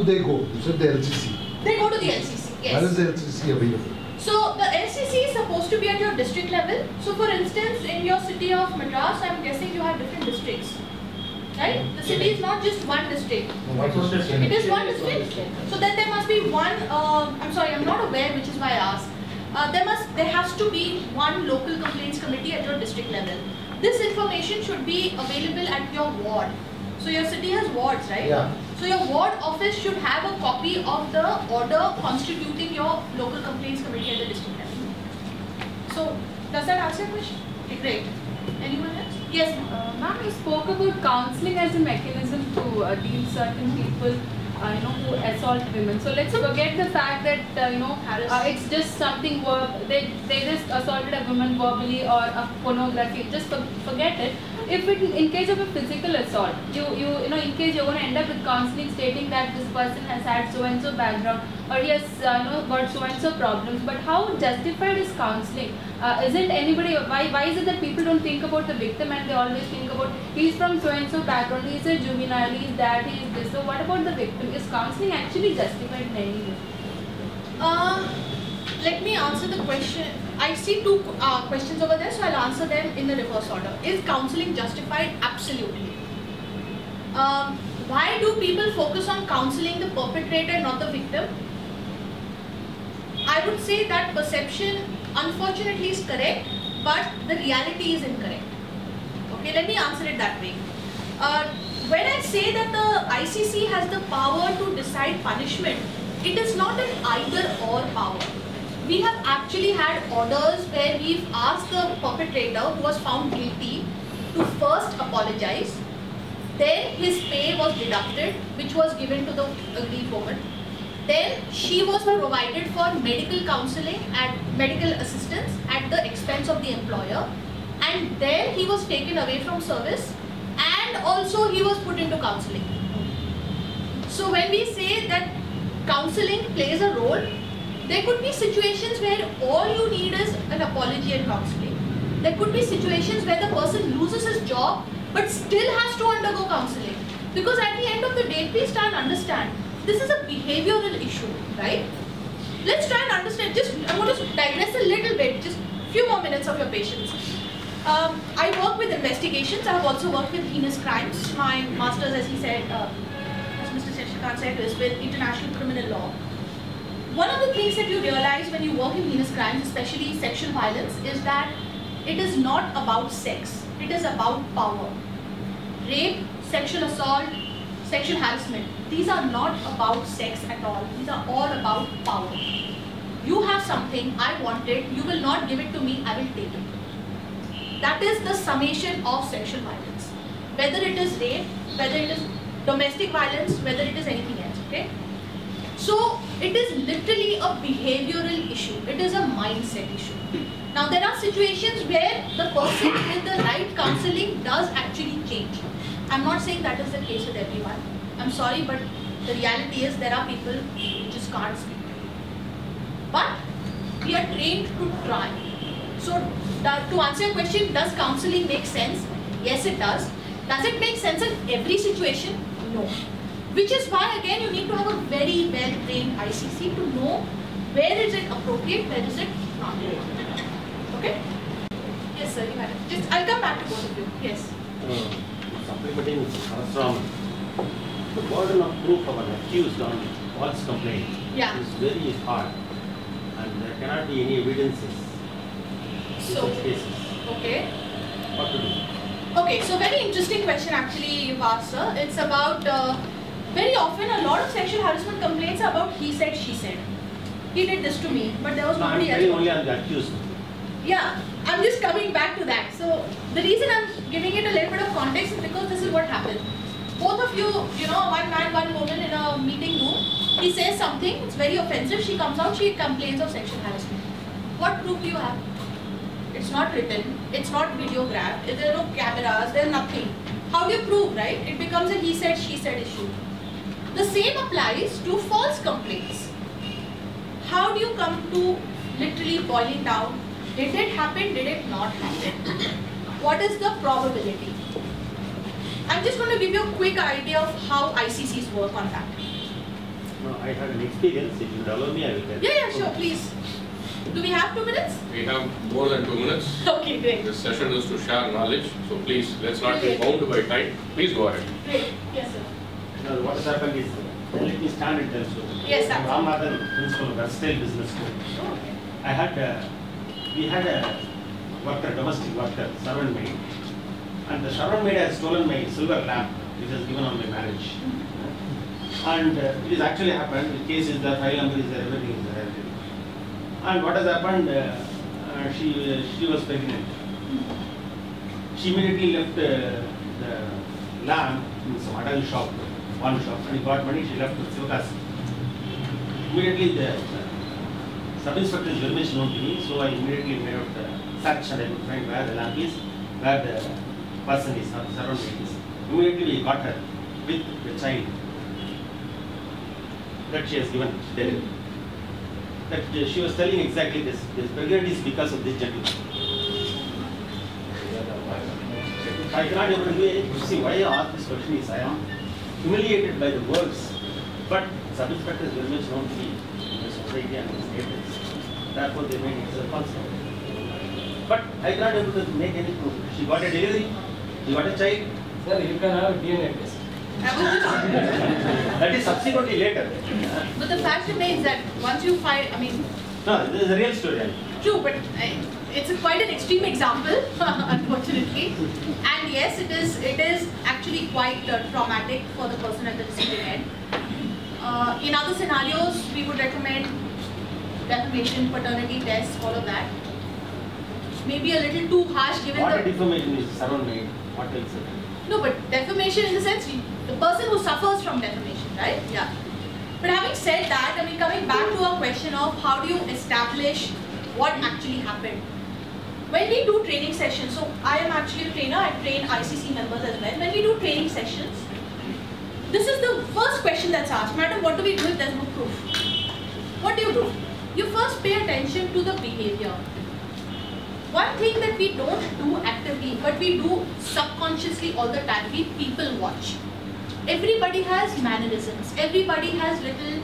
they go? You said the LCC. They go to the LCC, yes. Where is the LCC available? So the LCC is supposed to be at your district level. So for instance, in your city of Madras, I'm guessing you have different districts, right? The city is not just one district. It is one district. So then there must be one, I'm sorry, I'm not aware, which is why I asked. There has to be one local complaints committee at your district level. This information should be available at your ward. So your city has wards, right? Yeah. So your ward office should have a copy of the order constituting your local complaints committee at the district level. So does that answer your question? Okay, great. Anyone else? Yes, ma'am, you spoke about counseling as a mechanism to deal certain people who assault women. So let's forget the fact that it's just something they just assaulted a woman verbally or a pornography. Just forget it. If in case of a physical assault, in case you're going to end up with counseling stating that this person has had so and so background or he has got so and so problems, but how justified is counseling? Isn't anybody? Why is it that people don't think about the victim and they always think about he's from so and so background, he's a juvenile, he's that, he's this. So what about the victim? Is counseling actually justified in any way? Let me answer the question. I see two questions over there, so I'll answer them in the reverse order. Is counseling justified? Absolutely. Why do people focus on counseling the perpetrator, not the victim? I would say that perception, unfortunately, is correct, but the reality is incorrect. Okay, let me answer it that way. When I say that the ICC has the power to decide punishment, it is not an either-or power. We have actually had orders where we've asked the perpetrator who was found guilty to first apologize, then his pay was deducted, which was given to the agreed woman. Then she was provided for medical counseling and medical assistance at the expense of the employer, and then he was taken away from service and also he was put into counseling. So when we say that counseling plays a role, there could be situations where all you need is an apology and counseling. There could be situations where the person loses his job but still has to undergo counseling. Because at the end of the day, please try and understand, this is a behavioral issue, right? Let's try and understand, I'm going to digress a little bit, just a few more minutes of your patience. I work with investigations, I have also worked with heinous crimes. My master's, as he said, as Mr. Shashikant said, is with international criminal law. One of the things that you realize when you work in heinous crimes, especially sexual violence, is that it is not about sex, it is about power. Rape, sexual assault, sexual harassment, these are not about sex at all, these are all about power. You have something, I want it, you will not give it to me, I will take it. That is the summation of sexual violence. Whether it is rape, whether it is domestic violence, whether it is anything else, okay? So it is literally a behavioral issue. It is a mindset issue. Now there are situations where the person with the right counseling does actually change. I'm not saying that is the case with everyone. I'm sorry, but the reality is there are people who just can't speak. But we are trained to try. So to answer your question, does counseling make sense? Yes, it does. Does it make sense in every situation? No. Which is why again you need to have a very well trained ICC to know where is it appropriate, where is it not appropriate. Okay? Yes sir, you had it. I'll come back to both of you. Yes. Supplementing Parasuraman, the burden of proof of an accused on false complaint is very hard and there cannot be any evidences in such cases. Okay. What to do? Okay, so very interesting question actually you've asked, sir. It's about very often a lot of sexual harassment complaints are about he said, she said. He did this to me, but there was nobody else. I'm only on the accused. Yeah, I'm just coming back to that. So the reason I'm giving it a little bit of context is because this is what happened. Both of you, one man, one woman in a meeting room, he says something, it's very offensive, she comes out, she complains of sexual harassment. What proof do you have? It's not written, it's not videographed, there are no cameras, there's nothing. How do you prove, right? It becomes a he said, she said issue. The same applies to false complaints. How do you come to literally boiling down, did it happen, did it not happen? What is the probability? I'm just going to give you a quick idea of how ICCs work on that. No, I had an experience. If you would allow me, I will tell. Yeah, sure, please. Do we have 2 minutes? We have more than 2 minutes. Okay, great. This session is to share knowledge, so please, let's not be bound by time. Please go ahead. Great. Yes, sir. No, what has happened is, let me stand and tell you. Yes, sir. Ramanathan, principal of Versatile Business School. Oh, okay. We had a worker, domestic worker, servant maid. And the servant maid has stolen my silver lamp, which was given on my marriage. And it is actually happened. The case is there, file number is there, everything is there. And what has happened? She was pregnant. She immediately left the lamp in some adult shop, one shop, and he got money. She left with Sivakasi. Immediately the sub-inspector is very much known to me, so I immediately made out the search and I could find where the lamp is, where the person is, or the servant maid is. Immediately we got her with the child that she has given delivery. That she was telling exactly this. This pregnancy is because of this gentleman. I cannot able to do it. See why I ask this question is I am humiliated by the words, but sub-inspector is very much known to me in the society and the state. Therefore, they made it as a false. But I cannot able to make any proof. She got a delivery. She got a child. Sir, you can have a DNA test. That is subsequently later. But the fact remains that once you find, No, this is a real story. true, but it's quite an extreme example, unfortunately. And yes, it is actually quite traumatic for the person at the receiving end. In other scenarios, we would recommend defamation, paternity tests, all of that. Maybe a little too harsh given What a the... defamation is servant maid. What else? No, but defamation in the sense, the person who suffers from defamation, right? Yeah. But having said that, coming back to a question of how do you establish what actually happened. When we do training sessions, so I am actually a trainer, I train ICC members as well. When we do training sessions, this is the first question that's asked. Madam, what do we do if there's no proof? What do? You first pay attention to the behavior. One thing that we don't do actively, but we do subconsciously all the time, we people watch. Everybody has mannerisms, everybody has little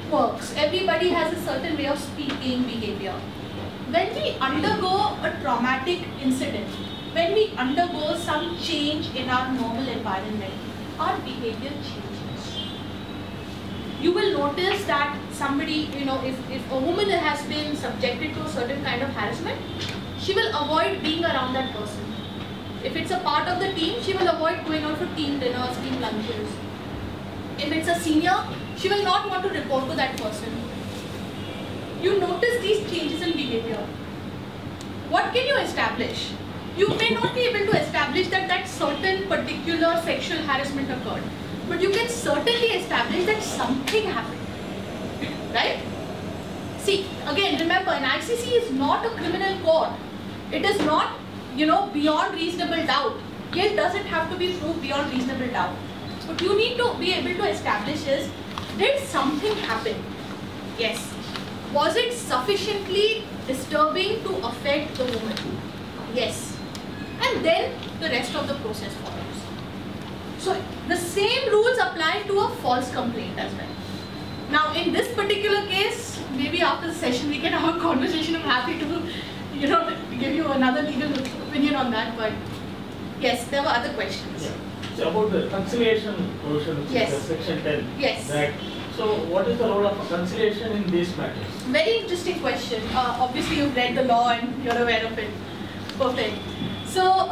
quirks, everybody has a certain way of speaking, behavior. When we undergo a traumatic incident, when we undergo some change in our normal environment, our behavior changes. You will notice that somebody, if a woman has been subjected to a certain kind of harassment, she will avoid being around that person. If it's a part of the team, she will avoid going out for team dinners, team lunches. If it's a senior, she will not want to report to that person. You notice these changes in behavior. What can you establish? You may not be able to establish that certain particular sexual harassment occurred, but you can certainly establish that something happened, right? See, again, remember, an ICC is not a criminal court. It is not, beyond reasonable doubt. Guilt doesn't have to be proved beyond reasonable doubt. What you need to be able to establish is, did something happen? Yes. Was it sufficiently disturbing to affect the woman? Yes. And then the rest of the process follows. So the same rules apply to a false complaint as well. Now in this particular case, maybe after the session we can have a conversation. I'm happy to, give you another legal opinion on that. But yes, there were other questions. Yeah. So about the conciliation portion, yes. Section 10. Yes. So what is the role of conciliation in these matters? Very interesting question. Obviously you've read the law and you're aware of it. Perfect. So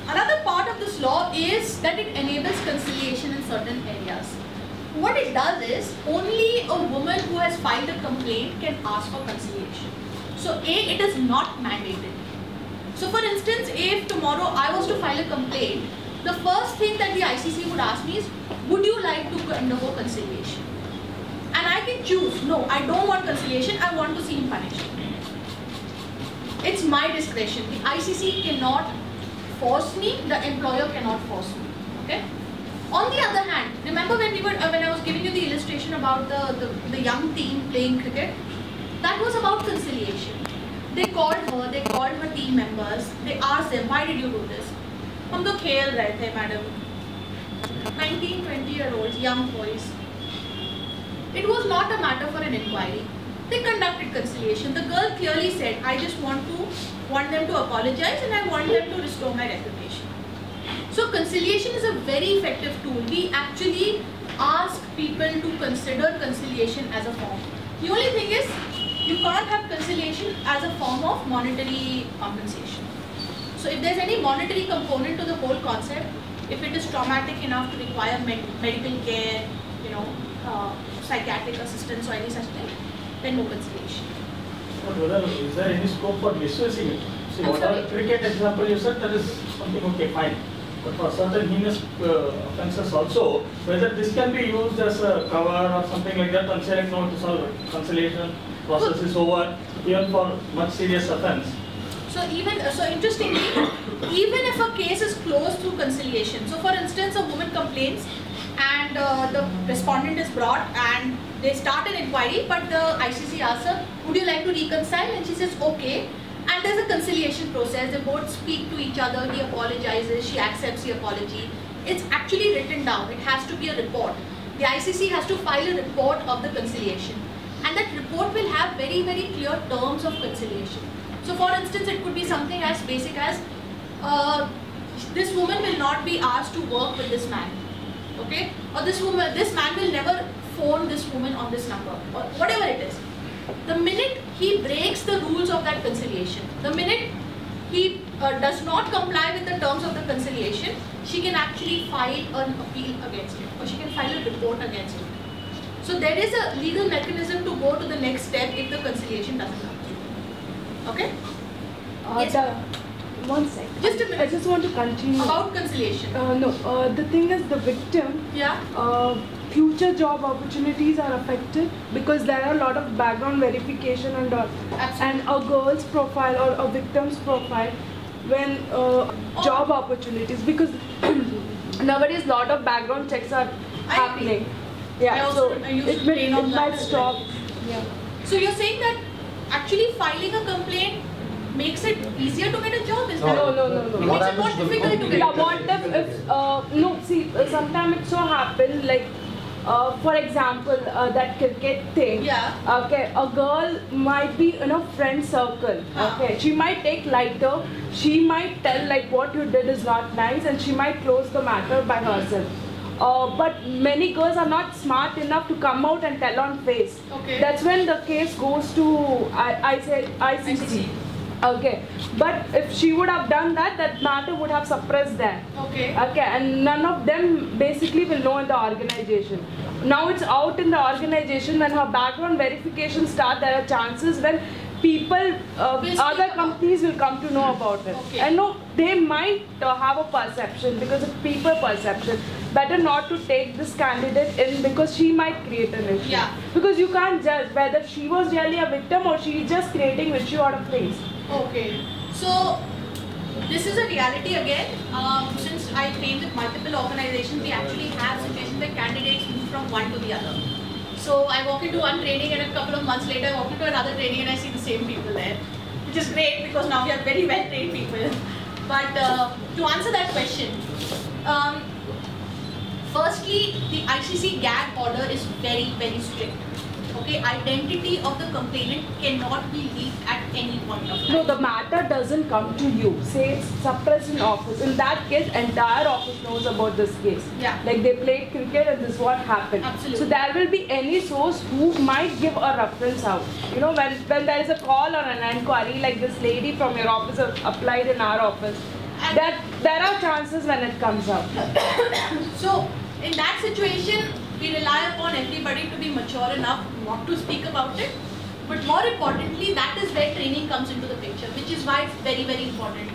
another part of this law is that it enables conciliation in certain areas. What it does is, only a woman who has filed a complaint can ask for conciliation. So A, it is not mandated. So for instance, if tomorrow I was to file a complaint, the first thing that the ICC would ask me is, would you like to undergo conciliation? And I can choose, no, I don't want conciliation, I want to see him punished. It's my discretion. The ICC cannot force me, the employer cannot force me. Okay? On the other hand, remember when I was giving you the illustration about the young team playing cricket? That was about conciliation. They called her team members, they asked them, why did you do this? हम तो खेल रहे थे, madam. 19-20 year olds, young boys. It was not a matter for an inquiry. They conducted conciliation. The girl clearly said, I just want them to apologize and I want them to restore my reputation. So conciliation is a very effective tool. We actually ask people to consider conciliation as a form. The only thing is, you can't have conciliation as a form of monetary compensation. So if there's any monetary component to the whole concept, if it is traumatic enough to require medical care, psychiatric assistance or any such thing, then no conciliation. But whether is there any scope for dismissing it? See, whatever cricket example you said, that is something okay, fine. But for certain heinous offences also, whether this can be used as a cover or something like that and say like no, this all conciliation process is over, even for much serious offence. So interestingly, even if a case is closed through conciliation, so for instance a woman complains and the respondent is brought and they start an inquiry, but the ICC asks her, would you like to reconcile? And she says okay. And there's a conciliation process, they both speak to each other, he apologizes, she accepts the apology. It's actually written down, it has to be a report. The ICC has to file a report of the conciliation. And that report will have very, very clear terms of conciliation. So for instance, it could be something as basic as, this woman will not be asked to work with this man, okay? Or this man will never phone this woman on this number, or whatever it is. The minute he breaks the rules of that conciliation, the minute he does not comply with the terms of the conciliation, she can actually file an appeal against it, or she can file a report against it. So there is a legal mechanism to go to the next step if the conciliation doesn't come through. Okay? Yes. One sec. Just a minute. I just want to continue. About conciliation. The thing is the victim, future job opportunities are affected because there are a lot of background verification and all. Absolutely. And a girl's profile or a victim's profile when job opportunities, because nowadays lot of background checks are happening. Yeah, so it might stop. Yeah. So you're saying that actually filing a complaint makes it easier to get a job? Is that? No. It makes it more difficult to get a job. What if sometimes it so happens like, for example, that cricket thing. Yeah. Okay, a girl might be in a friend circle. Okay, she might take lighter. She might tell like what you did is not nice, and she might close the matter by herself. But many girls are not smart enough to come out and tell on face. Okay. That's when the case goes to ICC. Okay, but if she would have done that, that matter would have suppressed them. Okay. Okay, and none of them basically will know in the organization. Now it's out in the organization. When her background verification starts, there are chances when people, other companies will come to know about it. Okay. And no, they might have a perception because of people perception. Better not to take this candidate in because she might create an issue. Yeah. Because you can't judge whether she was really a victim or she is just creating issue out of place. Okay. So this is a reality again. Since I train with multiple organizations, we actually have situations where candidates move from one to the other. So I walk into one training and a couple of months later I walk into another training and I see the same people there, which is great because now we have very well trained people. But to answer that question, firstly, the ICC gag order is very, very strict. Okay, identity of the complainant cannot be leaked at any point of time. No, the matter doesn't come to you. Say it's suppressed in office. In that case, entire office knows about this case. Yeah. Like they played cricket and this is what happened. Absolutely. So there will be any source who might give a reference out. You know, when there is a call or an inquiry, like this lady from your office applied in our office, And that there are chances when it comes out. So in that situation, we rely upon everybody to be mature enough not to speak about it. But more importantly, that is where training comes into the picture, which is why it's very, very important.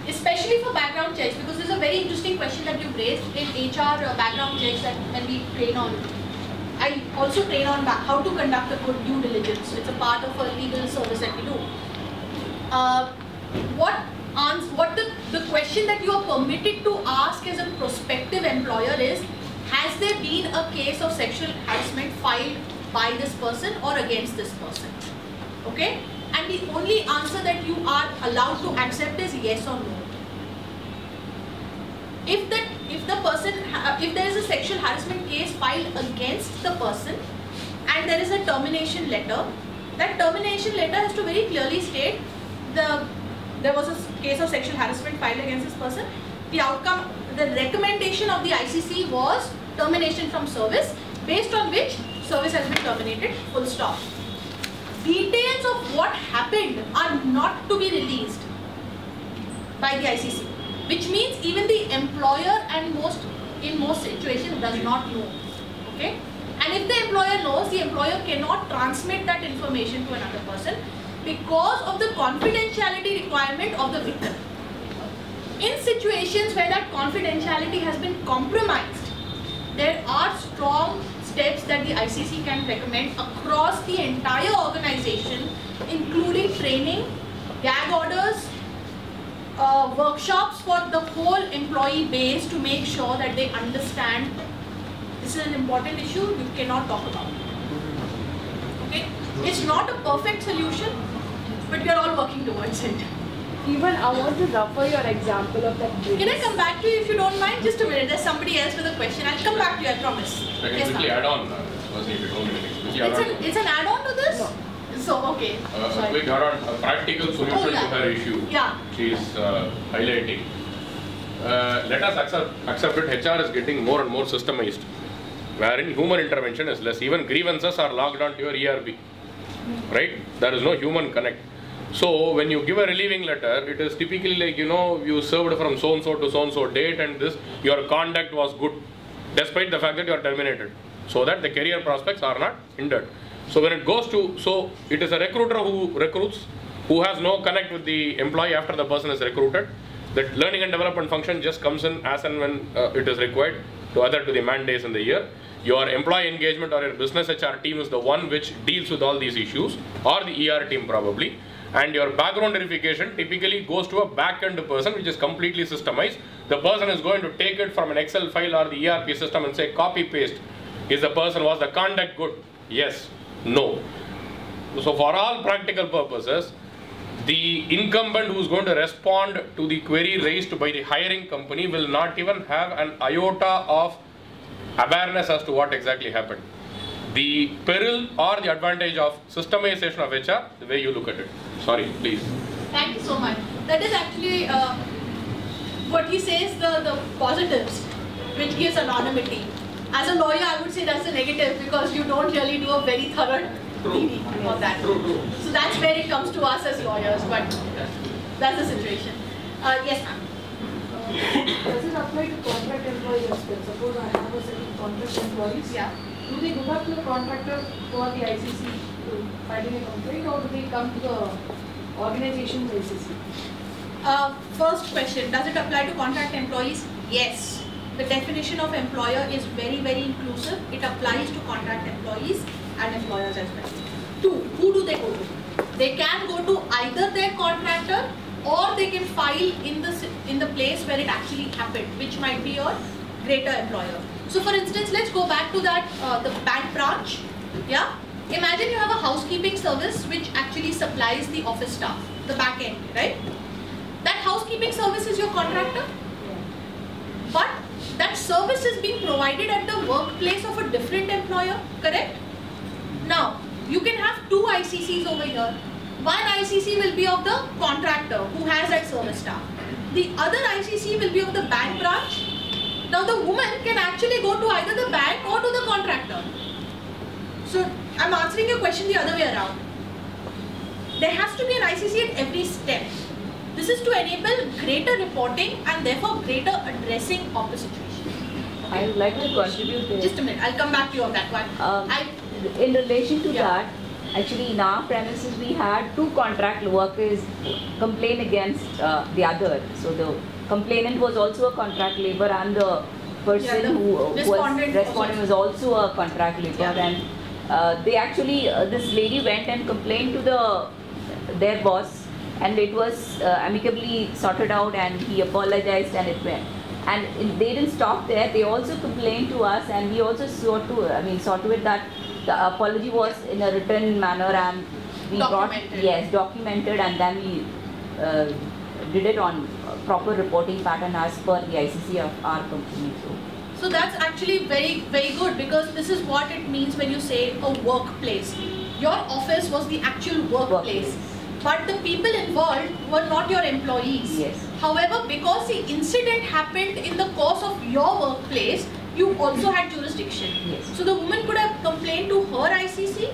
Especially for background checks, because there's a very interesting question that you've raised in HR background checks that when we train on. I also train on how to conduct a good due diligence. It's a part of a legal service that we do. What the question that you are permitted to ask as a prospective employer is, has there been a case of sexual harassment filed by this person or against this person? Okay? And the only answer that you are allowed to accept is yes or no. if there is a sexual harassment case filed against the person and there is a termination letter, that termination letter has to very clearly state there was a case of sexual harassment filed against this person. The outcome, the recommendation of the ICC was termination from service, based on which service has been terminated, full stop. Details of what happened are not to be released by the ICC, which means even the employer and in most situations does not know. Okay? And if the employer knows, the employer cannot transmit that information to another person because of the confidentiality requirement of the victim. In situations where that confidentiality has been compromised, there are strong steps that the ICC can recommend across the entire organization, including training, gag orders, workshops for the whole employee base to make sure that they understand this is an important issue you cannot talk about. Okay? It's not a perfect solution, but we are all working towards it. Even I want to refer your example of that brace. Can I come back to you if you don't mind? Just a minute, there's somebody else with a question. I'll come back to you, I promise. I can Yes, quickly ma'am. add on, Vasni, if you don't mind. Quickly add on. It's an add-on to this? No. So, okay. A Sorry. quick add-on, a practical solution Oh, yeah. to her issue. Yeah. She is highlighting. Let us accept it. HR is getting more and more systemized, wherein human intervention is less. Even grievances are logged onto your ERP, right? There is no human connect. So when you give a relieving letter, it is typically like, you served from so-and-so to so-and-so date and your conduct was good, despite the fact that you are terminated, so that the career prospects are not hindered. So when it goes to, it is a recruiter who recruits, who has no connect with the employee after the person is recruited. That learning and development function just comes in as and when it is required to the man days in the year. Your employee engagement or your business HR team is the one which deals with all these issues, or the ER team probably. And your background verification typically goes to a back-end person which is completely systemized. The person is going to take it from an Excel file or the ERP system and say copy paste. Was the conduct good? Yes, no. So for all practical purposes, the incumbent who is going to respond to the query raised by the hiring company will not even have an iota of awareness as to what exactly happened. The peril or the advantage of systemization of HR, the way you look at it. Sorry, please. Thank you so much. That is actually what he says, the positives, which gives anonymity. As a lawyer, I would say that's the negative because you don't really do a very thorough reading of that. So that's where it comes to us as lawyers, but that's the situation. Yes, ma'am. Does it apply to contract employees as well? Suppose I have a set of contract employees. Yeah. Do they go back to the contractor for the ICC filing a complaint, or do they come to the organization's ICC? First question, does it apply to contract employees? Yes. The definition of employer is very, very inclusive. It applies to contract employees and employers as well. Two, who do they go to? They can go to either their contractor or they can file in the place where it actually happened, which might be your greater employer. So for instance, let's go back to that, the bank branch. Yeah? Imagine you have a housekeeping service which actually supplies the office staff, the back end, right? That housekeeping service is your contractor, but that service is being provided at the workplace of a different employer, correct? Now, you can have two ICCs over here. One ICC will be of the contractor who has that service staff. The other ICC will be of the bank branch. Now the woman can actually go to either the bank or to the contractor. So I'm answering your question the other way around. There has to be an ICC at every step. This is to enable greater reporting and therefore greater addressing of the situation. I would like to contribute there. Just a minute, I'll come back to you on that one. In relation to Yeah. that, actually in our premises we had two contract workers complain against the other. So the complainant was also a contract labor and the person who was responding was also a contract labor. And they actually, this lady went and complained to their boss, and it was amicably sorted out and he apologized and it went. And they didn't stop there, they also complained to us and we also saw to it that the apology was in a written manner and we documented and then we did it on proper reporting pattern as per the ICC of our company. So that's actually very, very good, because this is what it means when you say a workplace. Your office was the actual workplace. But the people involved were not your employees. Yes. However, because the incident happened in the course of your workplace, you also had jurisdiction. Yes. So the woman could have complained to her ICC,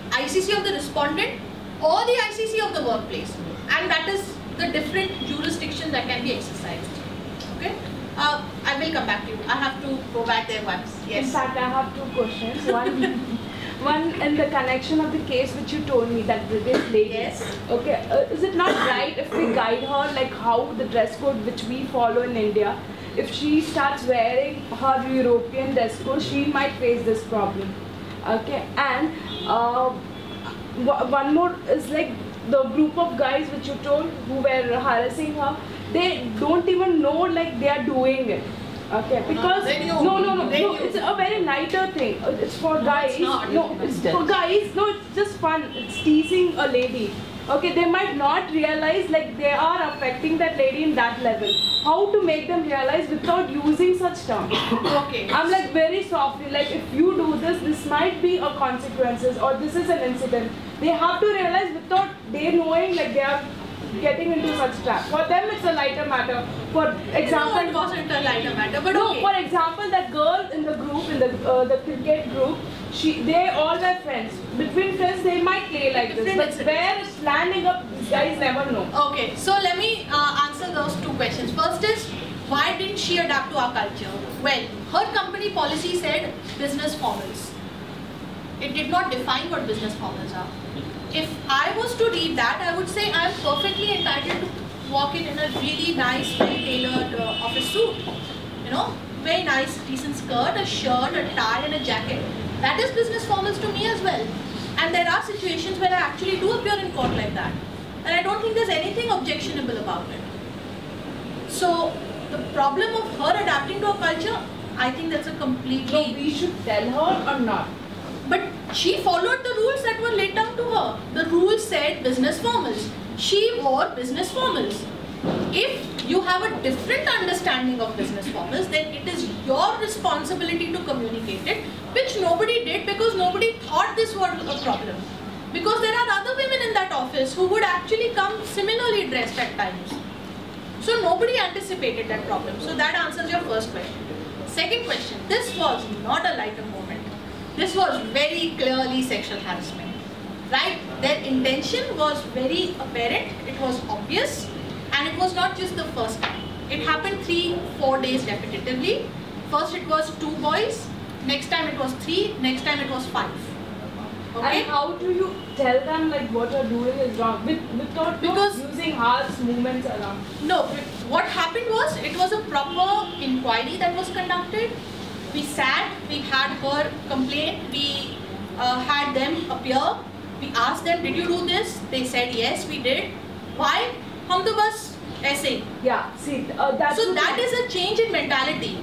ICC of the respondent, or the ICC of the workplace. And that is the different jurisdiction that can be exercised. Okay? I will come back to you. I have to go back there once. Yes. In fact, I have two questions. One in the connection of the case which you told me, that British lady. Yes. Okay, is it not right if we guide her like how the dress code which we follow in India, if she starts wearing her European dress code, she might face this problem. Okay, and one more is like the group of guys which you told who were harassing her, they don't even know like they are doing it. Okay, because no, it's a very lighter thing. It's for guys. It's for guys. No, it's just fun. It's teasing a lady. Okay, they might not realize like they are affecting that lady in that level. How to make them realize without using such terms? Okay. I'm like very softly, like if you do this, this might be a consequences, or this is an incident. They have to realize without they knowing like they are getting into such trap. For them it's a lighter matter. For example, no, it wasn't a lighter matter, but no, okay. For example, that girl in the group, in the cricket group, they all were friends. Between friends they might play like this, but where it's landing up, these guys never know. Okay, so let me answer those two questions. First is, why didn't she adapt to our culture? Well, her company policy said business formals. It did not define what business formals are. If I was to read that, I would say I am perfectly entitled to walk in a really nice, very tailored office suit. You know, very nice, decent skirt, a shirt, a tie and a jacket. That is business formals to me as well. And there are situations where I actually do appear in court like that. And I don't think there's anything objectionable about it. So, the problem of her adapting to a culture, I think that's a completely... So we should tell her or not? But she followed the rules that were laid down to her. The rules said business formals. She wore business formals. If you have a different understanding of business formals, then it is your responsibility to communicate it, which nobody did because nobody thought this was a problem. Because there are other women in that office who would actually come similarly dressed at times. So nobody anticipated that problem. So that answers your first question. Second question, this was not a lighter moment. This was very clearly sexual harassment, right? Their intention was very apparent, it was obvious, and it was not just the first time. It happened 3-4 days repetitively. First it was 2 boys, next time it was 3, next time it was 5. Okay? And how do you tell them like what you're doing is wrong without using harsh movements around? No, what happened was, it was a proper inquiry that was conducted. We sat, we had her complain, we had them appear, we asked them, did you do this? They said yes, we did. Why? Hum to bas aise. Yeah, see, that's so that is a change in mentality.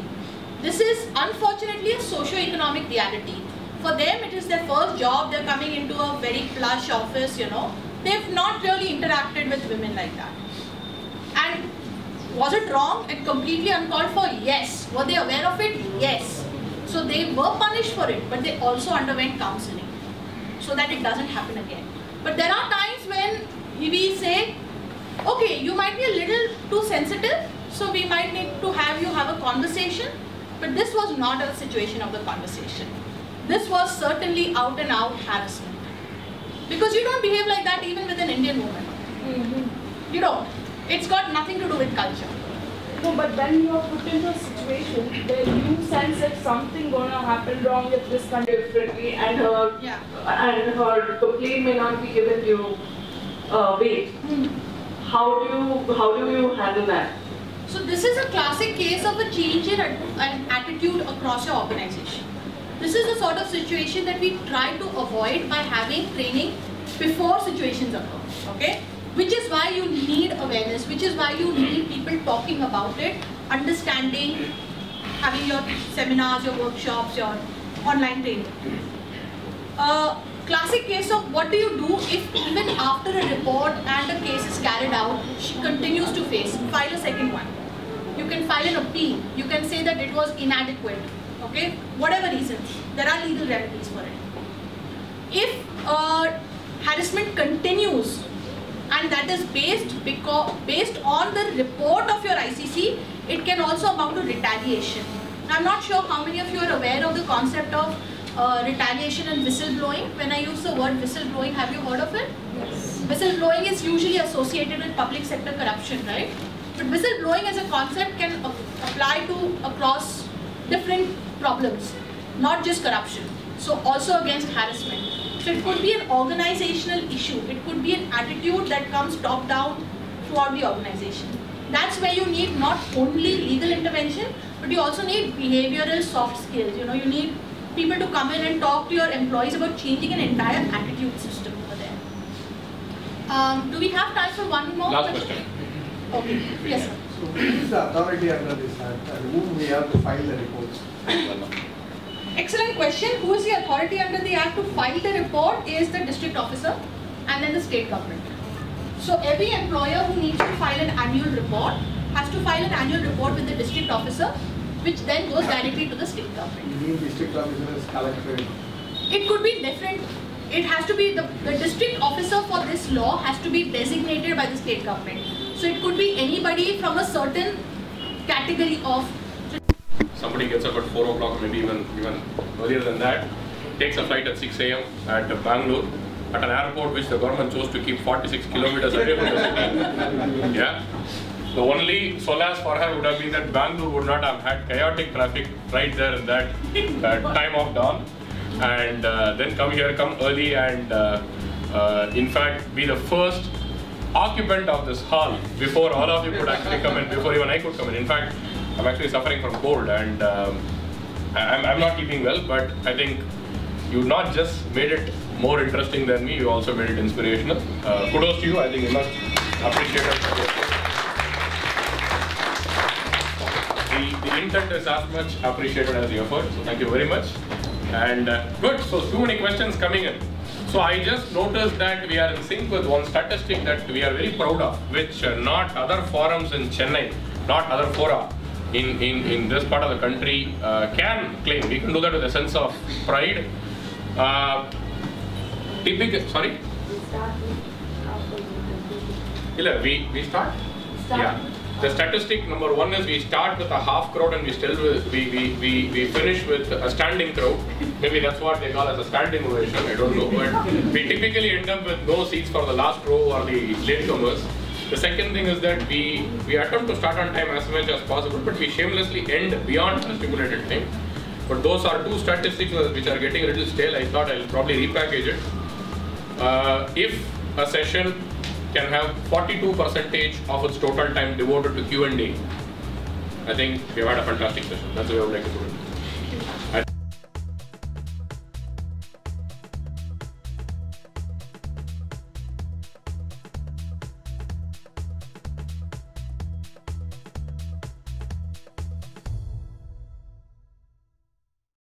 This is unfortunately a socio-economic reality. For them, it is their first job, they're coming into a very plush office, you know. They've not really interacted with women like that. And was it wrong and completely uncalled for? Yes. Were they aware of it? Yes. So they were punished for it, but they also underwent counseling so that it doesn't happen again. But there are times when we say, okay, you might be a little too sensitive, so we might need to have you have a conversation, but this was not a situation of the conversation. This was certainly out and out harassment. Because you don't behave like that even with an Indian woman. You don't. It's got nothing to do with culture. No, but when you are put into a situation where you sense that something gonna happen wrong with this country differently, and her complaint may not be given due weight. How do you handle that? So this is a classic case of a change in an attitude across your organization. This is the sort of situation that we try to avoid by having training before situations occur. Okay? Which is why you need awareness, which is why you need people talking about it, understanding, having your seminars, your workshops, your online training. classic case of what do you do if even after a report and a case is carried out, she continues to face, file a second one. You can file an appeal, you can say that it was inadequate, okay, whatever reasons, there are legal remedies for it. If harassment continues and that is based on the report of your ICC, it can also amount to retaliation. I'm not sure how many of you are aware of the concept of retaliation and whistleblowing. When I use the word whistleblowing, have you heard of it? Yes. Whistleblowing is usually associated with public sector corruption, right? But whistleblowing as a concept can apply to across different problems, not just corruption. So also against harassment. So it could be an organizational issue. It could be an attitude that comes top down throughout the organization. That's where you need not only legal intervention, but you also need behavioral soft skills. You know, you need people to come in and talk to your employees about changing an entire attitude system over there. Do we have time for one more? Last question. Okay. Yes, sir. So who is the authority under this act and whom we have to file the reports? Excellent question. Who is the authority under the Act to file the report is the district officer and then the state government. So every employer who needs to file an annual report has to file an annual report with the district officer, which then goes directly to the state government. You mean district officer is collector? It could be different. It has to be the district officer for this law has to be designated by the state government. So it could be anybody from a certain category of. Somebody gets up at 4 o'clock, maybe even earlier than that, takes a flight at 6 a.m. at Bangalore, at an airport which the government chose to keep 46 kilometers away from the city. Yeah. The only solace for her would have been that Bangalore would not have had chaotic traffic right there in that time of dawn, and then come early and in fact be the first occupant of this hall before all of you could actually come in, before even I could come in. In fact, I'm actually suffering from cold and I'm not keeping well, but I think you not just made it more interesting than me, you also made it inspirational. Kudos to you. I think you must appreciate it. The intent is as much appreciated as the effort, so thank you very much. And good, so too many questions coming in. So I just noticed that we are in sync with one statistic that we are very proud of, which not other forums in Chennai, not other fora in this part of the country can claim. We can do that with a sense of pride. Sorry? We start? Yeah. The statistic number one is we start with a half crowd and we finish with a standing crowd. Maybe that's what they call as a standing ovation, I don't know. But we typically end up with no seats for the last row or the latecomers. The second thing is that we attempt to start on time as much as possible, but we shamelessly end beyond the stipulated time. But those are two statistics which are getting a little stale. I thought I'll probably repackage it. If a session can have 42% of its total time devoted to Q&A, I think we've had a fantastic session. That's the way I would like to put it.